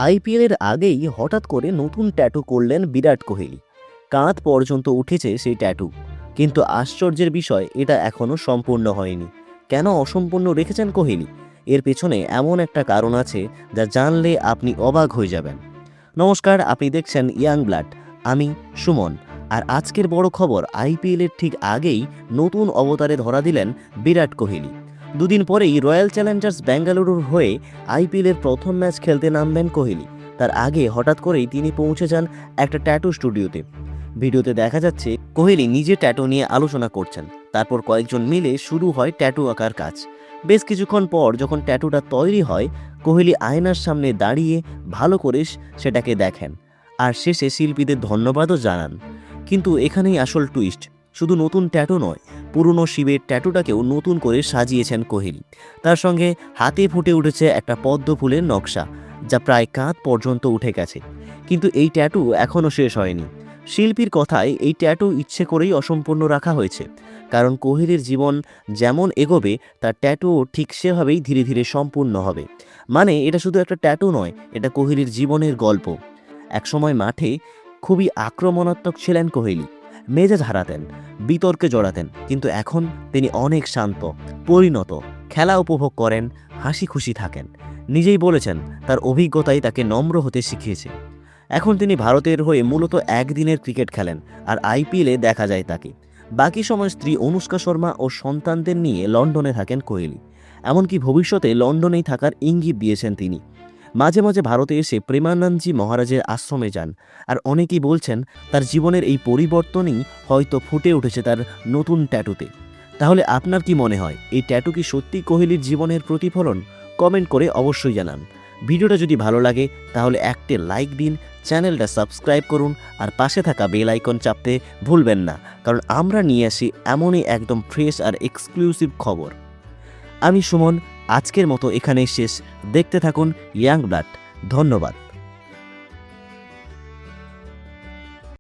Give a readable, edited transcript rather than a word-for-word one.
আইপিএলের আগেই হঠাৎ করে নতুন ট্যাটু করলেন বিরাট কোহলি। কাঁধ পর্যন্ত উঠেছে সেই ট্যাটু, কিন্তু আশ্চর্যের বিষয় এটা এখনও সম্পূর্ণ হয়নি। কেন অসম্পূর্ণ রেখেছেন কোহলি? এর পেছনে এমন একটা কারণ আছে যা জানলে আপনি অবাক হয়ে যাবেন। নমস্কার, আপনি দেখছেন ইয়াং ব্লাড। আমি সুমন। আর আজকের বড় খবর, আইপিএলের ঠিক আগেই নতুন অবতারে ধরা দিলেন বিরাট কোহলি। দুদিন পরেই রয়্যাল চ্যালেঞ্জার্স ব্যাঙ্গালুরুর হয়ে আইপিএলের প্রথম ম্যাচ খেলতে নামবেন কোহলি। তার আগে হঠাৎ করেই তিনি পৌঁছে যান একটা ট্যাটু স্টুডিওতে। ভিডিওতে দেখা যাচ্ছে কোহলি নিজে ট্যাটু নিয়ে আলোচনা করছেন। তারপর কয়েকজন মিলে শুরু হয় ট্যাটু আঁকার কাজ। বেশ কিছুক্ষণ পর যখন ট্যাটুটা তৈরি হয়, কোহলি আয়নার সামনে দাঁড়িয়ে ভালো করে সেটাকে দেখেন আর শেষে শিল্পীদের ধন্যবাদও জানান। কিন্তু এখানেই আসল টুইস্ট, শুধু নতুন ট্যাটু নয়, পুরনো শিবের ট্যাটুটাকেও নতুন করে সাজিয়েছেন কোহলি। তার সঙ্গে হাতে ফুটে উঠেছে একটা পদ্ম ফুলের নকশা, যা প্রায় কাঁধ পর্যন্ত উঠে গেছে। কিন্তু এই ট্যাটু এখনও শেষ হয়নি। শিল্পীর কথায় এই ট্যাটু ইচ্ছে করেই অসম্পূর্ণ রাখা হয়েছে, কারণ কোহলির জীবন যেমন এগোবে তার ট্যাটুও ঠিক সেভাবেই ধীরে ধীরে সম্পূর্ণ হবে। মানে এটা শুধু একটা ট্যাটু নয়, এটা কোহলির জীবনের গল্প। একসময় মাঠে খুবই আক্রমণাত্মক ছিলেন কোহলি, মেজাজ হারাতেন, বিতর্কে জড়াতেন, কিন্তু এখন তিনি অনেক শান্ত, পরিণত, খেলা উপভোগ করেন, হাসি খুশি থাকেন। নিজেই বলেছেন তার অভিজ্ঞতাই তাকে নম্র হতে শিখিয়েছে। এখন তিনি ভারতের হয়ে মূলত একদিনের ক্রিকেট খেলেন, আর আইপিএলে দেখা যায় তাকে। বাকি সময় স্ত্রী অনুষ্কা শর্মা ও সন্তানদের নিয়ে লন্ডনে থাকেন কোহলি। এমনকি ভবিষ্যতে লন্ডনেই থাকার ইঙ্গিত দিয়েছেন তিনি। মাঝে মাঝে ভারতে এসে প্রেমানন্দজি মহারাজের আশ্রমে যান। আর অনেকেই বলছেন তার জীবনের এই পরিবর্তনই হয়তো ফুটে উঠেছে তার নতুন ট্যাটুতে। তাহলে আপনার কি মনে হয়, এই ট্যাটু কি সত্যি কোহলির জীবনের প্রতিফলন? কমেন্ট করে অবশ্যই জানান। ভিডিওটা যদি ভালো লাগে তাহলে একটা লাইক দিন, চ্যানেলটা সাবস্ক্রাইব করুন, আর পাশে থাকা বেল আইকন চাপতে ভুলবেন না, কারণ আমরা নিয়ে আসি এমনই একদম ফ্রেশ আর এক্সক্লুসিভ খবর। আমি সুমন, আজকের মতো এখানেই শেষ। দেখতে থাকুন ইয়াং ব্লাড। ধন্যবাদ।